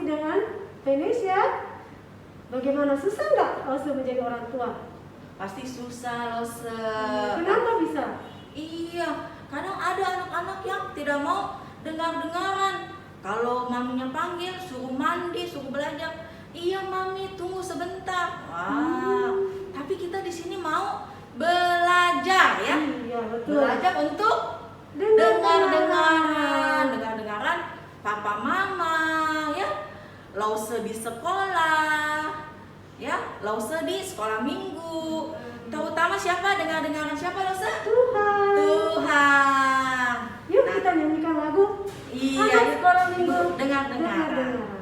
dengan Venesia. Bagaimana, susah nggak Lose menjadi orang tua? Pasti susah, Lose. Kenapa bisa? Iya, kadang ada anak-anak yang tidak mau dengar-dengaran. Kalau maminya panggil, suruh mandi, suruh belajar. Iya mami, tunggu sebentar. Wah, tapi kita di sini mau belajar ya. Iya, betul. Belajar untuk dengar-dengaran papa mama ya. Lause di sekolah ya, Lause di sekolah minggu. Terutama siapa dengar-dengaran siapa, Lause? Tuhan. Yuk kita nyanyikan lagu. Iya, Anak sekolah minggu dengar-dengaran.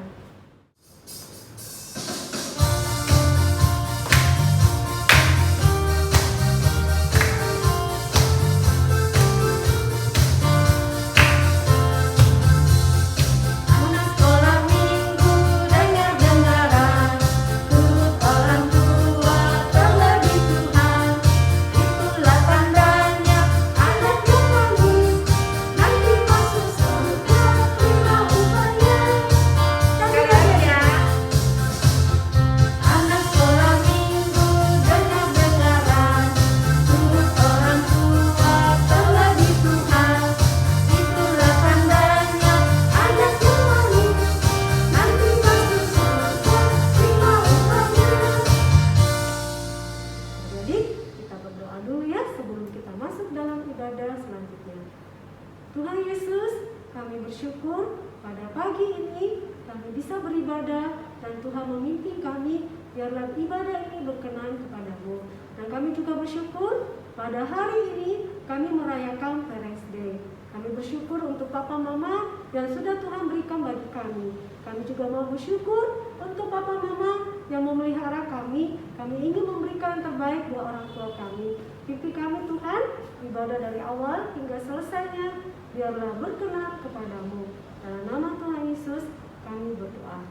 Tuhan Yesus, kami bersyukur pada pagi ini kami bisa beribadah dan Tuhan memimpin kami, biarlah ibadah ini berkenan kepadamu. Dan kami juga bersyukur pada hari ini kami merayakan Parents Day. Kami bersyukur untuk papa mama yang sudah Tuhan berikan bagi kami. Kami juga mau bersyukur untuk papa mama yang memelihara kami. Kami ingin memberikan yang terbaik buat orang tua kami. Pimpin kami Tuhan, ibadah dari awal hingga selesainya, biarlah berkenan kepadamu. Dalam nama Tuhan Yesus kami berdoa.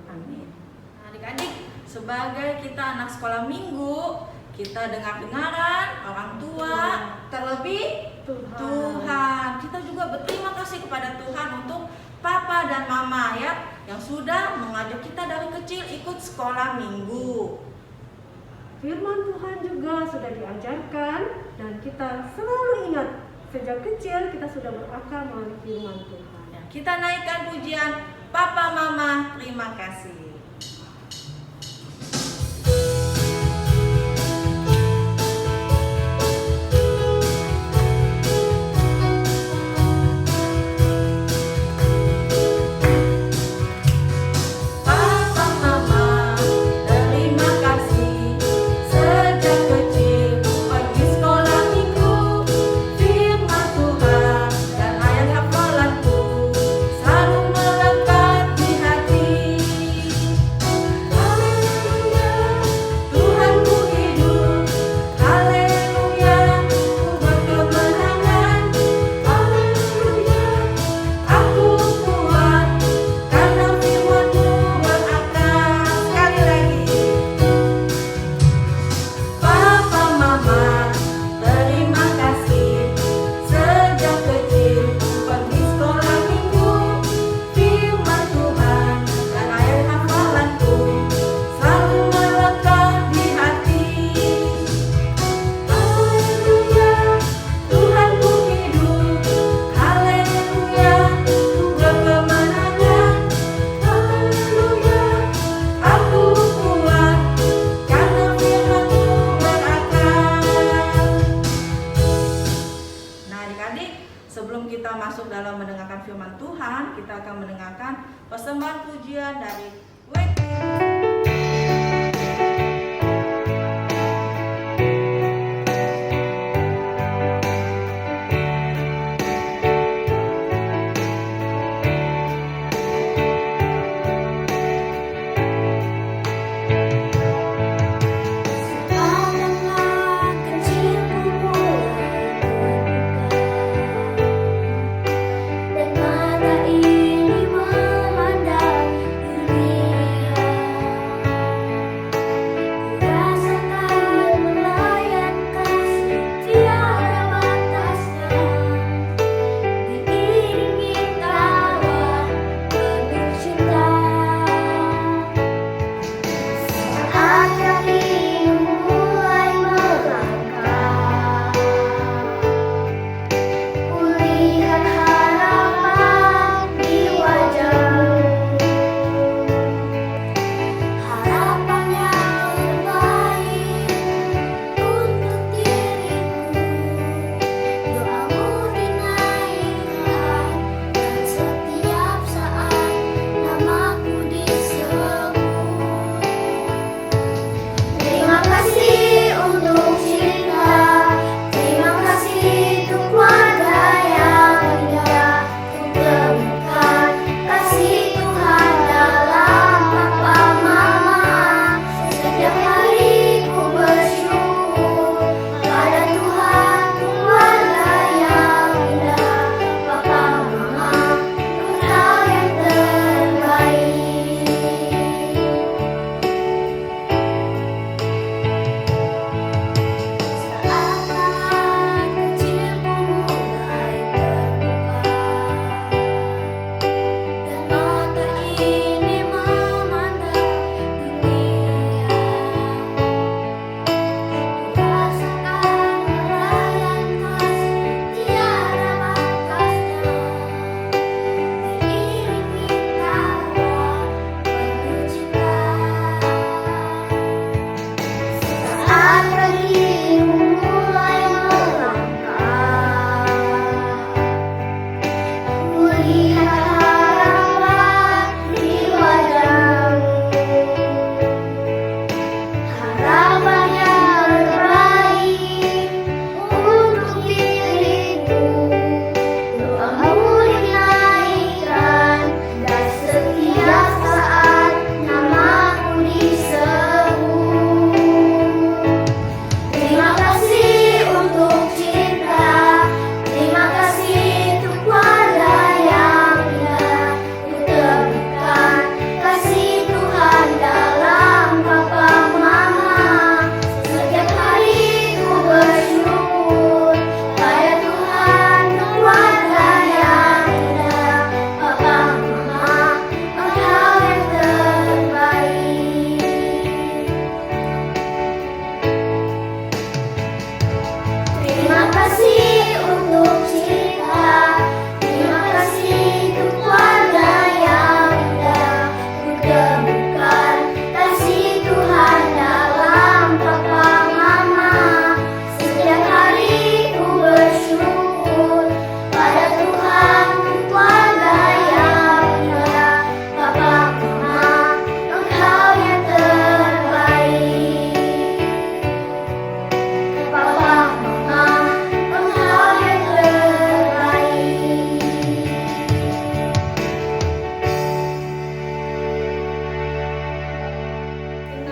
Amin. Adik-adik, sebagai kita anak sekolah minggu, kita dengar-dengaran orang tua, terlebih Tuhan. Kita juga berterima kasih kepada Tuhan untuk papa dan mama ya, yang sudah mengajak kita dari kecil ikut sekolah minggu. Firman Tuhan juga sudah diajarkan dan kita selalu ingat sejak kecil kita sudah berakar melalui firman Tuhan. Ya, kita naikkan pujian Papa Mama, terima kasih. Kita akan mendengarkan persembahan pujian dari Dan mata ini memandang dunia.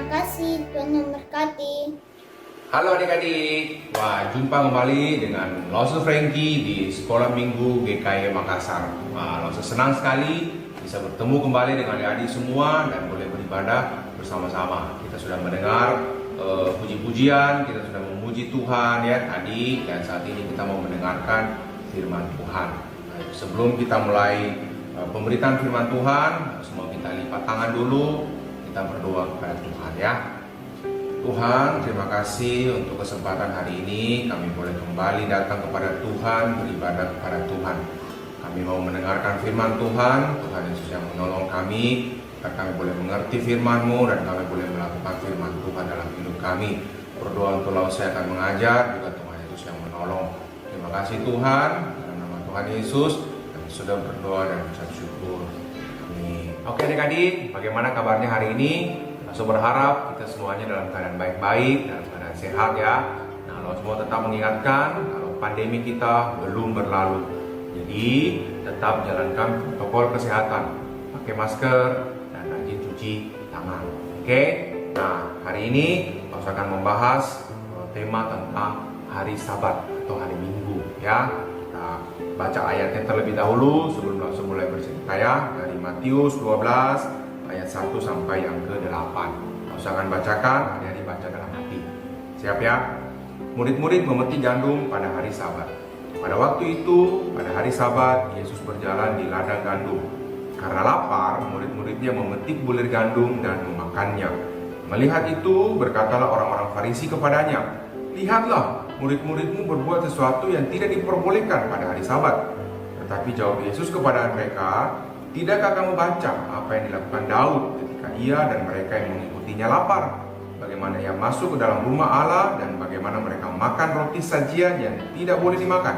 kasih, Tuhan memberkati. Halo adik-adik, jumpa kembali dengan Lause Frankie di Sekolah Minggu GKI Makassar. Lause senang sekali bisa bertemu kembali dengan adik-adik semua dan boleh beribadah bersama-sama. Kita sudah mendengar puji-pujian, kita sudah memuji Tuhan ya tadi, dan saat ini kita mau mendengarkan firman Tuhan. Sebelum kita mulai pemberitaan firman Tuhan, semua kita lipat tangan dulu, kita berdoa kepada Tuhan ya. Tuhan, terima kasih untuk kesempatan hari ini kami boleh kembali datang kepada Tuhan, beribadah kepada Tuhan. Kami mau mendengarkan firman Tuhan, Tuhan Yesus yang menolong kami, agar kami boleh mengerti firman-Mu dan kami boleh melakukan firman Tuhan dalam hidup kami. Berdoa untuk saya akan mengajar, juga Tuhan Yesus yang menolong. Terima kasih Tuhan, dalam nama Tuhan Yesus kami sudah berdoa dan berucap syukur. Amin. Oke adik-adik, bagaimana kabarnya hari ini? Langsung berharap kita semuanya dalam keadaan baik-baik, dalam keadaan sehat ya. Nah, lo semua tetap mengingatkan kalau pandemi kita belum berlalu. Jadi tetap jalankan protokol kesehatan, pakai masker dan rajin cuci tangan. Oke? Nah, hari ini kita akan membahas tema tentang hari Sabat atau hari Minggu ya. Kita baca ayatnya terlebih dahulu sebelum langsung mulai bercerita ya, dari Matius 12 ayat 1 sampai yang ke-8. Saya akan bacakan, adik-adik baca dalam hati. Siap ya? Murid-murid memetik gandum pada hari Sabat. Pada waktu itu, pada hari Sabat, Yesus berjalan di ladang gandum. Karena lapar, murid-muridnya memetik bulir gandum dan memakannya. Melihat itu, berkatalah orang-orang Farisi kepadanya, "Lihatlah, murid-muridmu berbuat sesuatu yang tidak diperbolehkan pada hari Sabat." Tetapi jawab Yesus kepada mereka, "Tidakkah kamu baca apa yang dilakukan Daud ketika ia dan mereka yang mengikutinya lapar? Bagaimana ia masuk ke dalam rumah Allah dan bagaimana mereka makan roti sajian yang tidak boleh dimakan,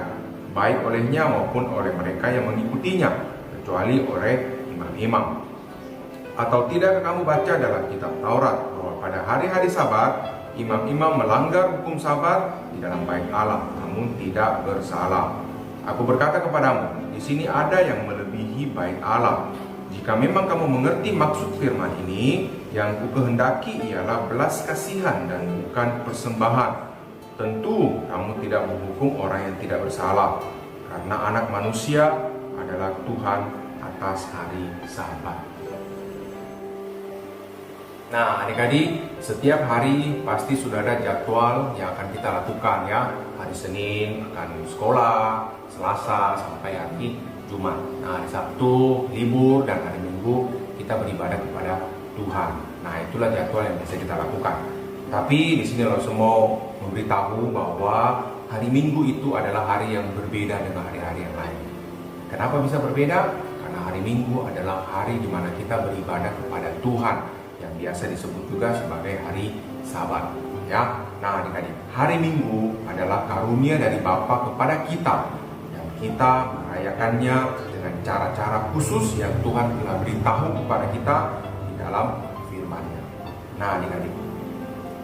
baik olehnya maupun oleh mereka yang mengikutinya, kecuali oleh imam-imam. Atau tidakkah kamu baca dalam kitab Taurat bahwa pada hari-hari Sabat imam-imam melanggar hukum Sabat di dalam bait Allah, namun tidak bersalah? Aku berkata kepadamu, di sini ada yang melebihi bait Allah. Jika memang kamu mengerti maksud firman ini, yang kukehendaki ialah belas kasihan dan bukan persembahan. Tentu kamu tidak menghukum orang yang tidak bersalah, karena anak manusia adalah Tuhan atas hari Sabat." Nah adik-adik, setiap hari pasti sudah ada jadwal yang akan kita lakukan ya. Hari Senin akan sekolah, Selasa sampai hari Jumat. Nah hari Sabtu libur dan hari Minggu kita beribadah kepada Tuhan. Nah itulah jadwal yang bisa kita lakukan. Tapi di siniเราsemua memberitahu bahwa hari Minggu itu adalah hari yang berbeda dengan hari-hari yang lain. Kenapa bisa berbeda? Karena hari Minggu adalah hari di mana kita beribadah kepada Tuhan, yang biasa disebut juga sebagai hari Sabat ya. Nah adik-adik, hari Minggu adalah karunia dari Bapa kepada kita, yang kita merayakannya dengan cara-cara khusus yang Tuhan telah beritahu kepada kita di dalam firman-Nya. Nah adik-adik,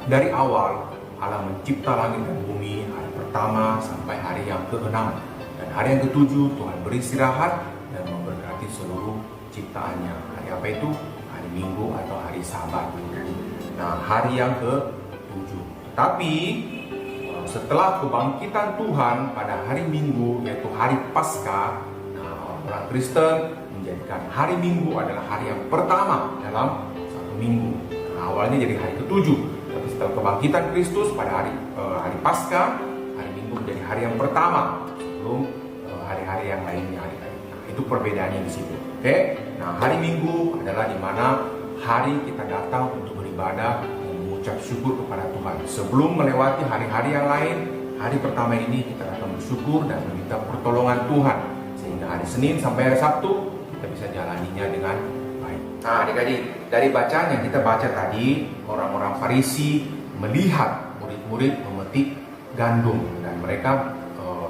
dari awal Allah mencipta langit dan bumi, hari pertama sampai hari yang ke-6, dan hari yang ke-7 Tuhan beristirahat dan memberkati seluruh ciptaannya. Hari apa itu? Hari Minggu atau hari Sabat. Nah hari yang ke-7. Tapi setelah kebangkitan Tuhan pada hari Minggu, yaitu hari Paskah, nah, orang Kristen menjadikan hari Minggu adalah hari yang pertama dalam satu minggu. Nah, awalnya jadi hari ke-7, tapi setelah kebangkitan Kristus pada hari Paskah, hari Minggu menjadi hari yang pertama sebelum hari-hari yang lainnya. Nah, itu perbedaannya di situ. Oke? Nah, hari Minggu adalah di mana hari kita datang untuk beribadah, mengucap syukur kepada Tuhan. Sebelum melewati hari-hari yang lain, hari pertama ini kita akan bersyukur dan meminta pertolongan Tuhan, sehingga hari Senin sampai hari Sabtu kita bisa jalaninya dengan baik. Nah adik-adik, dari bacaan yang kita baca tadi, orang-orang Farisi melihat murid-murid memetik gandum dan mereka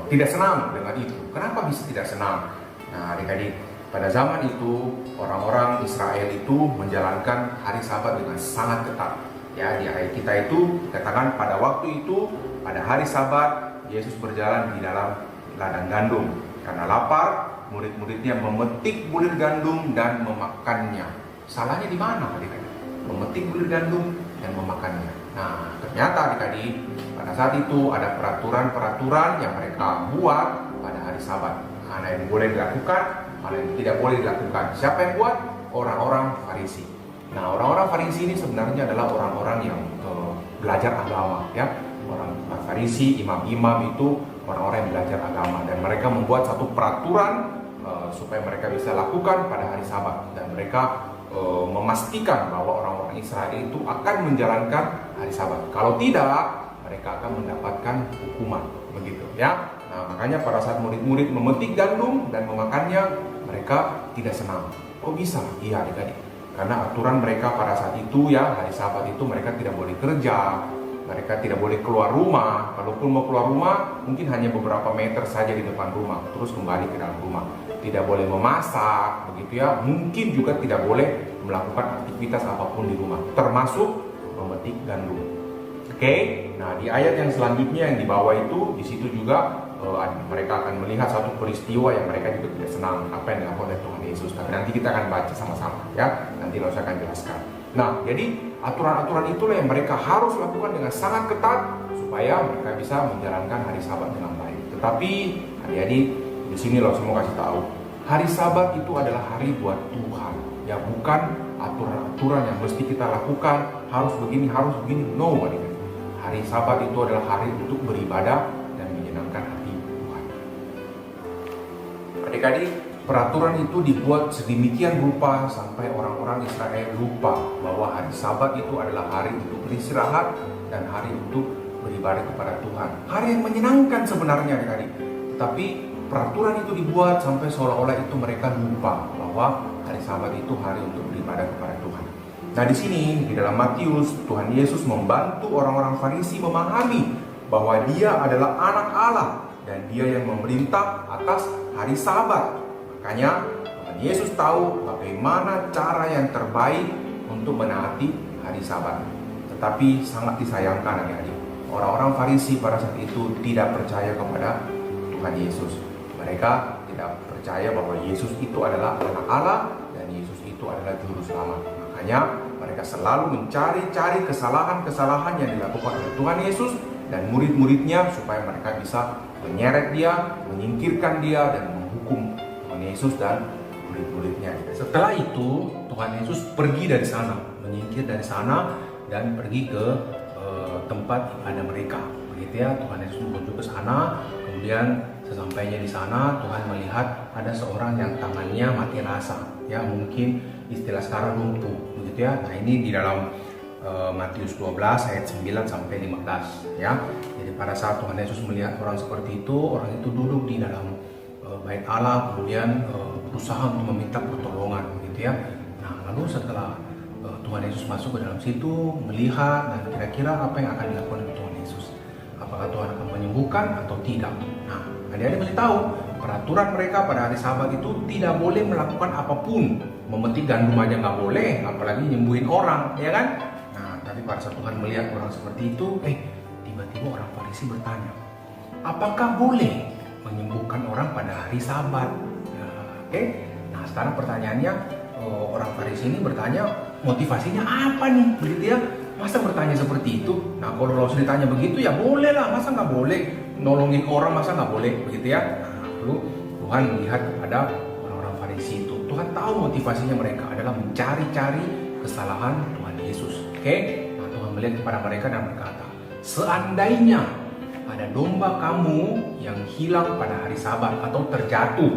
tidak senang dengan itu. Kenapa bisa tidak senang? Nah adik-adik, pada zaman itu orang-orang Israel itu menjalankan hari Sabat dengan sangat ketat. Ya, di ayat kita itu dikatakan pada waktu itu, pada hari Sabat, Yesus berjalan di dalam ladang gandum. Karena lapar, murid-muridnya memetik bulir gandum dan memakannya. Salahnya di mana adik-adik? Memetik bulir gandum dan dan memakannya. Nah, ternyata adik-adik, pada saat itu ada peraturan-peraturan yang mereka buat pada hari Sabat. Mana yang boleh dilakukan, mana yang tidak boleh dilakukan. Siapa yang buat? Orang-orang Farisi. Nah, orang-orang Farisi ini sebenarnya adalah orang-orang yang belajar agama, ya. Orang Farisi, imam-imam itu orang-orang yang belajar agama, dan mereka membuat satu peraturan supaya mereka bisa lakukan pada hari Sabat, dan mereka memastikan bahwa orang-orang Israel itu akan menjalankan hari Sabat. Kalau tidak, mereka akan mendapatkan hukuman, begitu, ya. Nah, makanya pada saat murid-murid memetik gandum dan memakannya, mereka tidak senang. Kok bisa? Iya, adik-adik. Karena aturan mereka pada saat itu, ya, hari Sabat itu mereka tidak boleh kerja, mereka tidak boleh keluar rumah. Kalaupun mau keluar rumah, mungkin hanya beberapa meter saja di depan rumah, terus kembali ke dalam rumah. Tidak boleh memasak, begitu ya. Mungkin juga tidak boleh melakukan aktivitas apapun di rumah, termasuk memetik gandum. Oke, nah di ayat yang selanjutnya yang di bawah itu, di situ juga mereka akan melihat satu peristiwa yang mereka juga tidak senang, apa yang dilakukan oleh Tuhan Yesus. Tapi nanti kita akan baca sama-sama, ya. Nanti saya akan jelaskan. Nah, jadi aturan-aturan itulah yang mereka harus lakukan dengan sangat ketat supaya mereka bisa menjalankan hari Sabat dengan baik. Tetapi adik-adik, di sini loh saya mau kasih tahu, hari Sabat itu adalah hari buat Tuhan, ya, bukan aturan-aturan yang mesti kita lakukan, harus begini, harus begini. No, adik-adik. Hari Sabat itu adalah hari untuk beribadah dan menyenangkan hati Tuhan. Adik-adik, peraturan itu dibuat sedemikian rupa sampai orang-orang Israel lupa bahwa hari Sabat itu adalah hari untuk beristirahat dan hari untuk beribadah kepada Tuhan. Hari yang menyenangkan sebenarnya, adik-adik. Tetapi peraturan itu dibuat sampai seolah-olah itu mereka lupa bahwa hari Sabat itu hari untuk beribadah kepada Tuhan. Nah, di sini di dalam Matius, Tuhan Yesus membantu orang-orang Farisi memahami bahwa Dia adalah Anak Allah dan Dia yang memerintah atas hari Sabat. Makanya Tuhan Yesus tahu bagaimana cara yang terbaik untuk menaati hari Sabat. Tetapi sangat disayangkan, adik-adik, orang-orang Farisi pada saat itu tidak percaya kepada Tuhan Yesus. Mereka tidak percaya bahwa Yesus itu adalah Anak Allah dan Yesus itu adalah Juru Selamat. Makanya mereka selalu mencari-cari kesalahan-kesalahan yang dilakukan oleh Tuhan Yesus dan murid-muridnya supaya mereka bisa menyeret Dia, menyingkirkan Dia, dan menghukum Tuhan Yesus dan murid-muridnya. Setelah itu Tuhan Yesus pergi dari sana, menyingkir dari sana dan pergi ke tempat ibadah mereka. Begitu ya, Tuhan Yesus menuju ke sana. Kemudian sesampainya di sana, Tuhan melihat ada seorang yang tangannya mati rasa, ya, mungkin istilah sekarang lumpuh, begitu ya. Nah, ini di dalam Matius 12 ayat 9 sampai 15, ya. Jadi pada saat Tuhan Yesus melihat orang seperti itu, orang itu duduk di dalam bait Allah, kemudian berusaha untuk meminta pertolongan, begitu ya. Nah, lalu setelah Tuhan Yesus masuk ke dalam situ, melihat dan kira-kira apa yang akan dilakukan oleh Tuhan Yesus. Apakah Tuhan akan menyembuhkan atau tidak? Nah, adik-adik mesti tahu peraturan mereka pada hari Sabat itu tidak boleh melakukan apapun. Memetik gandum aja nggak boleh, apalagi nyembuhin orang, ya kan? Nah, tapi pada saat Tuhan melihat orang seperti itu, tiba-tiba orang Farisi bertanya, apakah boleh menyembuhkan orang pada hari Sabat? Nah, nah sekarang pertanyaannya, orang Farisi ini bertanya, motivasinya apa nih, begitu ya? Masa bertanya seperti itu? Nah, kalau Rasul ditanya begitu ya boleh lah, masa nggak boleh? Nolongin orang masa nggak boleh, begitu ya? Nah, lalu Tuhan melihat kepada orang-orang Farisi itu. Tuhan tahu motivasinya mereka adalah mencari-cari kesalahan Tuhan Yesus. Oke? Nah, Tuhan melihat kepada mereka dan berkata, seandainya ada domba kamu yang hilang pada hari Sabat atau terjatuh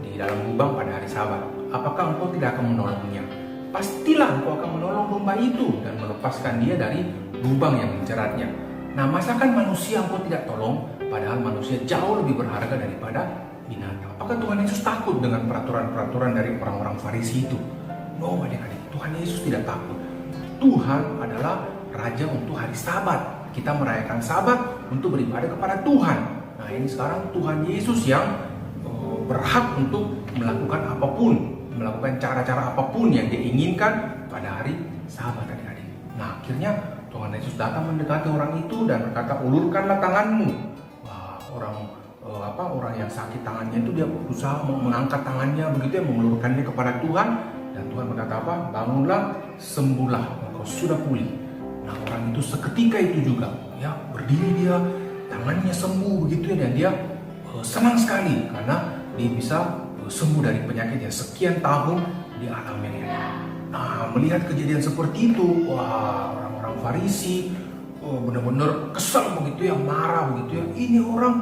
di dalam lubang pada hari Sabat, apakah engkau tidak akan menolongnya? Pastilah engkau akan menolong domba itu dan melepaskan dia dari lubang yang menjeratnya. Nah, masakan manusia engkau tidak tolong, padahal manusia jauh lebih berharga daripada binatang. Apakah Tuhan Yesus takut dengan peraturan-peraturan dari orang-orang Farisi itu? No, adik-adik, Tuhan Yesus tidak takut. Tuhan adalah Raja untuk hari Sabat. Kita merayakan Sabat untuk beribadah kepada Tuhan. Nah, ini sekarang Tuhan Yesus yang berhak untuk melakukan apapun, melakukan cara-cara apapun yang dia inginkan pada hari Sabat, adik-adik. Nah, akhirnya Tuhan Yesus datang mendekati orang itu dan berkata, ulurkanlah tanganmu. Wah, orang yang sakit tangannya itu dia berusaha mengangkat tangannya, begitu ya, mengulurkannya kepada Tuhan, dan Tuhan berkata apa? Bangunlah, sembuhlah, engkau sudah pulih. Nah, orang itu seketika itu juga ya berdiri, dia tangannya sembuh begitu ya, dan dia senang sekali karena dia bisa sembuh dari penyakit yang sekian tahun dia alami ya. Nah, melihat kejadian seperti itu, wah, orang-orang Farisi benar-benar kesal begitu ya, marah begitu ya. Ini orang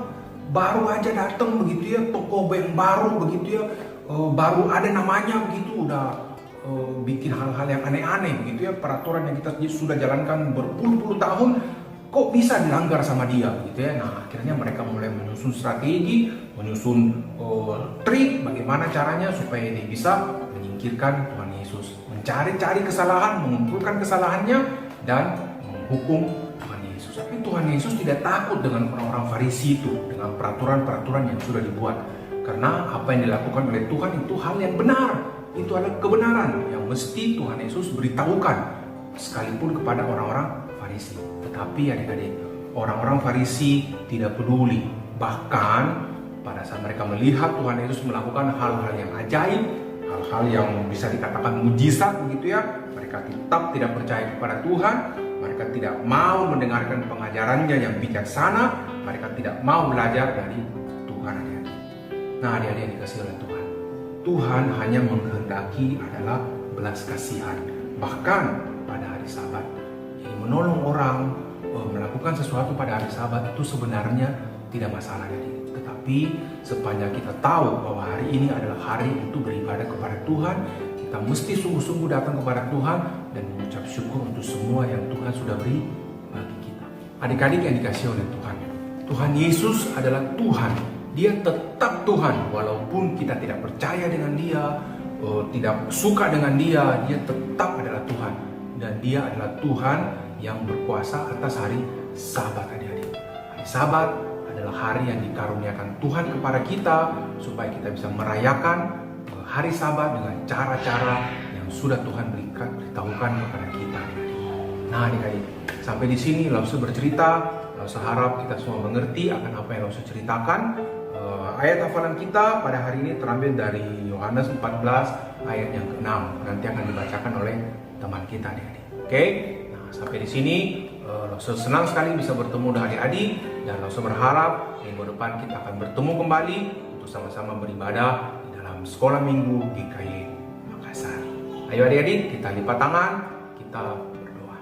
baru aja datang begitu ya, toko yang baru begitu ya, baru ada namanya begitu, udah bikin hal-hal yang aneh-aneh begitu ya, peraturan yang kita sudah jalankan berpuluh-puluh tahun kok bisa dilanggar sama dia gitu ya. Nah, akhirnya mereka mulai menyusun strategi, menyusun trik bagaimana caranya supaya dia bisa menyingkirkan Tuhan Yesus, mencari-cari kesalahan, mengumpulkan kesalahannya dan menghukum Tuhan Yesus. Tapi Tuhan Yesus tidak takut dengan orang-orang Farisi itu, dengan peraturan-peraturan yang sudah dibuat, karena apa yang dilakukan oleh Tuhan itu hal yang benar. Itu adalah kebenaran yang mesti Tuhan Yesus beritahukan sekalipun kepada orang-orang Farisi. Tetapi adik-adik, orang-orang Farisi tidak peduli. Bahkan pada saat mereka melihat Tuhan Yesus melakukan hal-hal yang ajaib, hal-hal yang bisa dikatakan mujizat begitu ya, mereka tetap tidak percaya kepada Tuhan. Mereka tidak mau mendengarkan pengajarannya yang bijaksana. Mereka tidak mau belajar dari Tuhan, adik-adik. Nah, adik-adik yang dikasihi oleh Tuhan, Tuhan hanya menghendaki adalah belas kasihan. Bahkan pada hari Sabat, jadi menolong orang, melakukan sesuatu pada hari Sabat itu sebenarnya tidak masalah, jadi. Tetapi sepanjang kita tahu bahwa hari ini adalah hari untuk beribadah kepada Tuhan, kita mesti sungguh-sungguh datang kepada Tuhan dan mengucap syukur untuk semua yang Tuhan sudah beri bagi kita. Adik-adik yang dikasihi oleh Tuhan, Tuhan Yesus adalah Tuhan. Dia tetap Tuhan, walaupun kita tidak percaya dengan Dia, tidak suka dengan Dia, Dia tetap adalah Tuhan. Dan Dia adalah Tuhan yang berkuasa atas hari Sabat, adik-adik. Hari Sabat adalah hari yang dikaruniakan Tuhan kepada kita, supaya kita bisa merayakan hari Sabat dengan cara-cara yang sudah Tuhan beritahukan kepada kita. Nah, adik-adik, sampai di sini Lause bercerita. Lause harap kita semua mengerti akan apa yang Lause ceritakan. Ayat hafalan kita pada hari ini terambil dari Yohanes 14 ayat yang ke-6. Nanti akan dibacakan oleh teman kita, adik-adik. Oke? Nah, sampai di sini Lause senang sekali bisa bertemu dengan adik-adik, dan Lause berharap minggu depan kita akan bertemu kembali untuk sama-sama beribadah di dalam Sekolah Minggu GKY Makassar. Ayo adik-adik, kita lipat tangan, kita berdoa.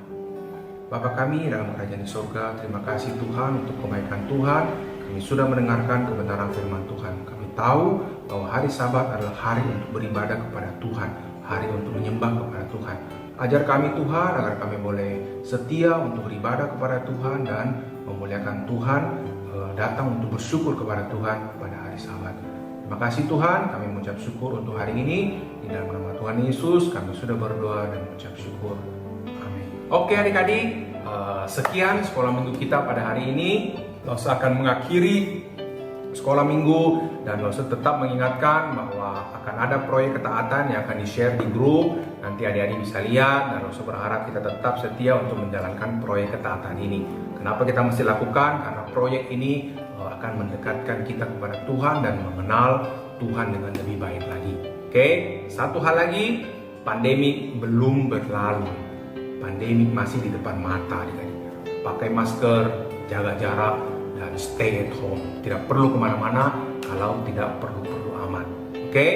Bapa kami dalam kerajaan di surga, terima kasih Tuhan untuk kebaikan Tuhan. Kami sudah mendengarkan kebenaran firman Tuhan. Kami tahu bahwa hari Sabat adalah hari untuk beribadah kepada Tuhan, hari untuk menyembah kepada Tuhan. Ajar kami Tuhan agar kami boleh setia untuk beribadah kepada Tuhan dan memuliakan Tuhan, datang untuk bersyukur kepada Tuhan pada hari Sabat. Terima kasih Tuhan, kami mengucap syukur untuk hari ini. Di dalam nama Tuhan Yesus kami sudah berdoa dan mengucap syukur. Amin. Oke adik-adik, sekian sekolah minggu kita pada hari ini. Lause akan mengakhiri sekolah minggu, dan Lause tetap mengingatkan bahwa akan ada proyek ketaatan yang akan di-share di grup. Nanti adik-adik bisa lihat, dan Lause berharap kita tetap setia untuk menjalankan proyek ketaatan ini. Kenapa kita mesti lakukan? Karena proyek ini akan mendekatkan kita kepada Tuhan dan mengenal Tuhan dengan lebih baik lagi. Oke, satu hal lagi, pandemi belum berlalu. Pandemi masih di depan mata, adik-adik. Pakai masker, jaga jarak, dan stay at home. Tidak perlu kemana-mana kalau tidak perlu amat. Oke?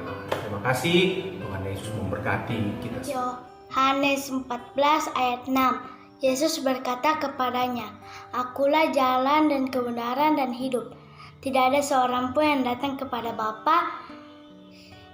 Nah, terima kasih. Tuhan Yesus memberkati kita semua. Yohanes 14 ayat 6. Yesus berkata kepadanya, "Akulah jalan dan kebenaran dan hidup. Tidak ada seorang pun yang datang kepada Bapa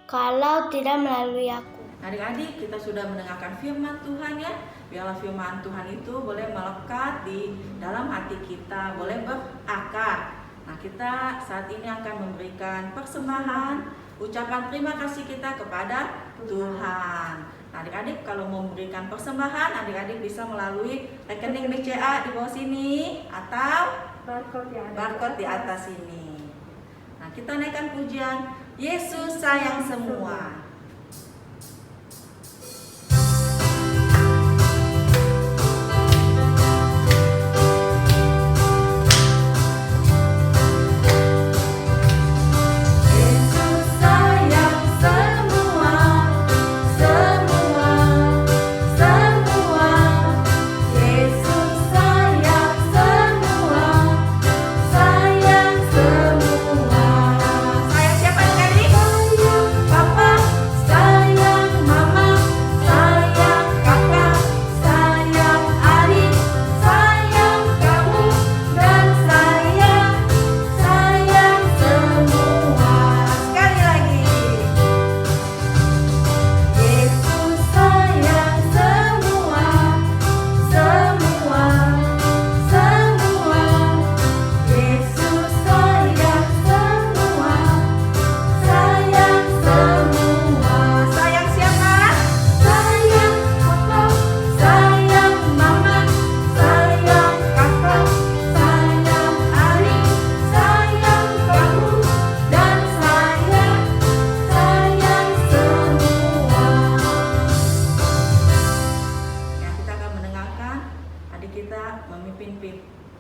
kalau tidak melalui Aku." Adik-adik, kita sudah mendengarkan firman Tuhan ya. Biarlah firman Tuhan itu boleh melekat di dalam hati kita, boleh berakar. Nah, kita saat ini akan memberikan persembahan, ucapan terima kasih kita kepada Tuhan. Nah, adik-adik kalau mau memberikan persembahan, adik-adik bisa melalui rekening BCA di bawah sini atau barcode di atas sini. Nah, kita naikkan pujian Yesus sayang semua. Yesus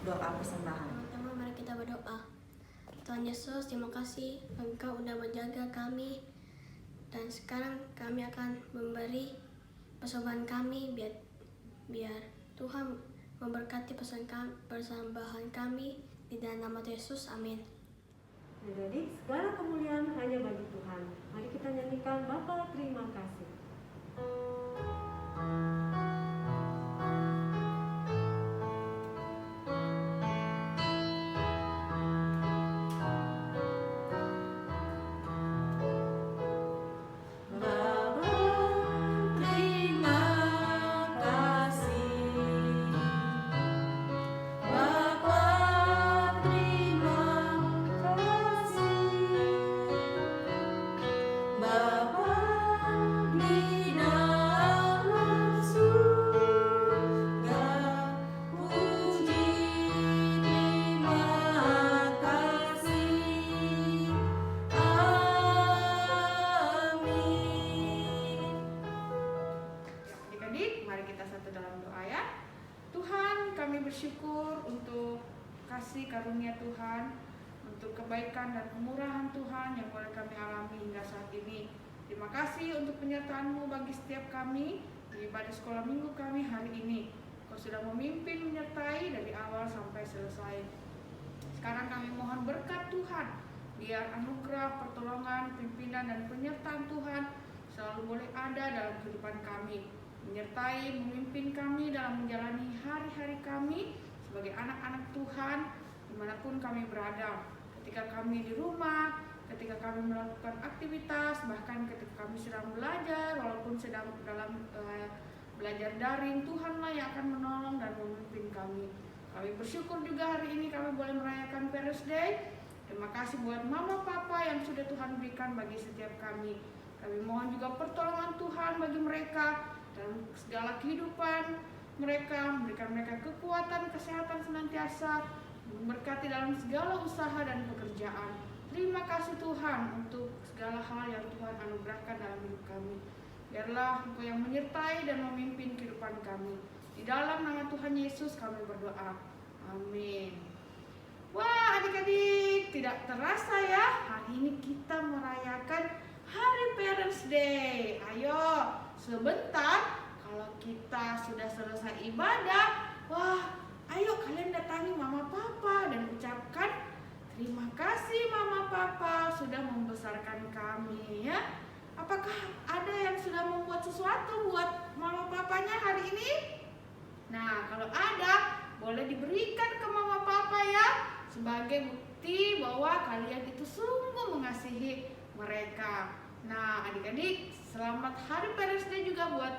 doa persembahan. Pertama mari kita berdoa. Tuhan Yesus, terima kasih Engkau sudah menjaga kami. Dan sekarang kami akan memberi persembahan kami biar Tuhan memberkati persembahan kami di dalam nama Yesus. Amin. Jadi segala kemuliaan hanya bagi Tuhan. Mari kita nyanyikan Bapa terima kasih. Bersyukur untuk kasih karunia Tuhan, untuk kebaikan dan kemurahan Tuhan yang boleh kami alami hingga saat ini. Terima kasih untuk penyertaan-Mu bagi setiap kami di ibadah sekolah minggu kami hari ini. Kau sudah memimpin menyertai dari awal sampai selesai. Sekarang kami mohon berkat Tuhan, biar anugerah, pertolongan, pimpinan dan penyertaan Tuhan selalu boleh ada dalam kehidupan kami, menyertai, memimpin kami dalam menjalani hari-hari kami sebagai anak-anak Tuhan dimanapun kami berada. Ketika kami di rumah, ketika kami melakukan aktivitas, bahkan ketika kami sedang belajar, walaupun sedang dalam belajar daring, Tuhanlah yang akan menolong dan memimpin kami. Kami bersyukur juga hari ini kami boleh merayakan Parents Day. Terima kasih buat mama papa yang sudah Tuhan berikan bagi setiap kami. Kami mohon juga pertolongan Tuhan bagi mereka dalam segala kehidupan mereka, memberikan mereka kekuatan, kesehatan senantiasa, memberkati dalam segala usaha dan pekerjaan. Terima kasih Tuhan untuk segala hal yang Tuhan anugerahkan dalam hidup kami. Biarlah Engkau yang menyertai dan memimpin kehidupan kami. Di dalam nama Tuhan Yesus kami berdoa. Amin. Wah adik-adik, tidak terasa ya, hari ini kita merayakan Hari Parents Day. Ayo, sebentar kalau kita sudah selesai ibadah, wah, ayo kalian datangi mama papa dan ucapkan terima kasih mama papa sudah membesarkan kami ya. Apakah ada yang sudah membuat sesuatu buat mama papanya hari ini? Nah, kalau ada, boleh diberikan ke mama papa ya, sebagai bukti bahwa kalian itu sungguh mengasihi mereka. Nah, adik-adik, selamat Hari Parents Day juga buat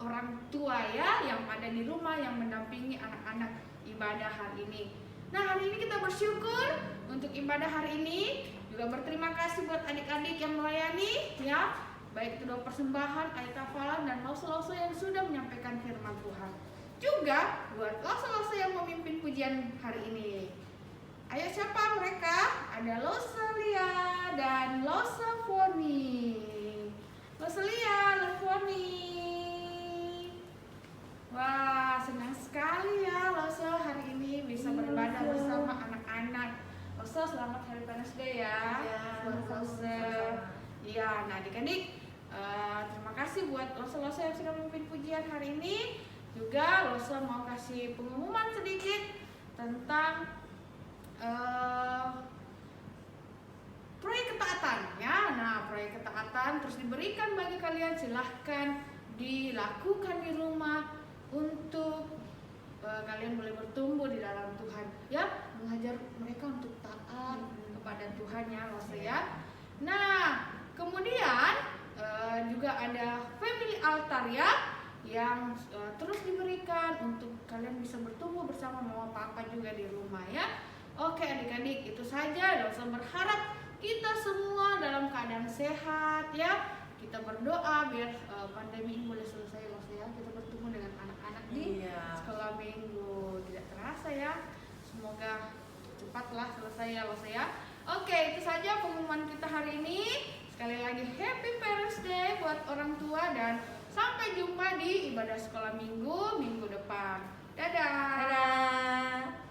orang tua ya yang ada di rumah yang mendampingi anak-anak ibadah hari ini. Nah, hari ini kita bersyukur untuk ibadah hari ini, juga berterima kasih buat adik-adik yang melayani ya, baik itu doa persembahan, ayat hafalan dan lose-lose yang sudah menyampaikan firman Tuhan. Juga buat lose-lose yang memimpin pujian hari ini. Ayo siapa mereka? Ada Loselia dan Losefoni. Loselia, Losefoni. Wah, senang sekali ya Lose hari ini bisa beribadah bersama anak-anak. Lose, selamat Hari Parents Day ya. Selamat Lose. Iya, nah adik-adik, terima kasih buat Lose-Lose yang sudah memimpin pujian hari ini. Juga Lose mau kasih pengumuman sedikit tentang proyek ketaatan ya. Nah, proyek ketaatan terus diberikan bagi kalian, silahkan dilakukan di rumah untuk kalian boleh bertumbuh di dalam Tuhan ya, mengajar mereka untuk taat kepada Tuhan ya Lose ya. Nah, kemudian juga ada family altar ya yang terus diberikan untuk kalian bisa bertumbuh bersama mama papa juga di rumah ya. Oke adik-adik, itu saja. Lose berharap kita semua dalam keadaan sehat ya. Kita berdoa biar pandemi ini boleh selesai Lose ya. Kita bertemu dengan anak-anak di sekolah minggu. Tidak terasa ya. Semoga cepatlah selesai ya Lose ya. Oke, itu saja pengumuman kita hari ini. Sekali lagi Happy Parents Day buat orang tua dan sampai jumpa di ibadah sekolah minggu depan. Dadah. Dadah.